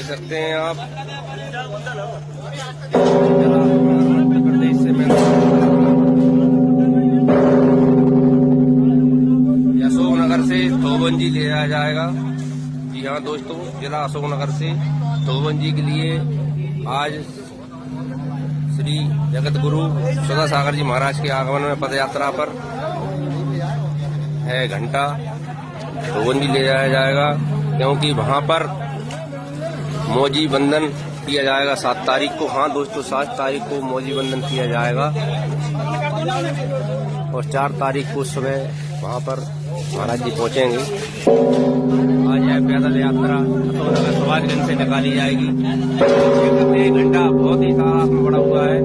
देख सकते हैं आप प्रदेश से मैं अशोकनगर से धोबंजी ले जाया जाएगा। जी हाँ दोस्तों, जिला अशोकनगर से धोबंजी के लिए आज श्री जगत गुरु सदा सागर जी महाराज के आगमन में पद यात्रा पर है घंटा धोबंजी ले जाया जाएगा, क्योंकि वहां पर मौजी बंधन किया जाएगा 7 तारीख को। हाँ दोस्तों, 7 तारीख को मौजी बंधन किया जाएगा और 4 तारीख को सुबह वहां पर महाराज जी पहुंचेंगे। आज यह पैदल यात्रा अशोकनगर सुभाषगंज से निकाली जाएगी। घंटा बहुत ही तादाद में बड़ा हुआ है।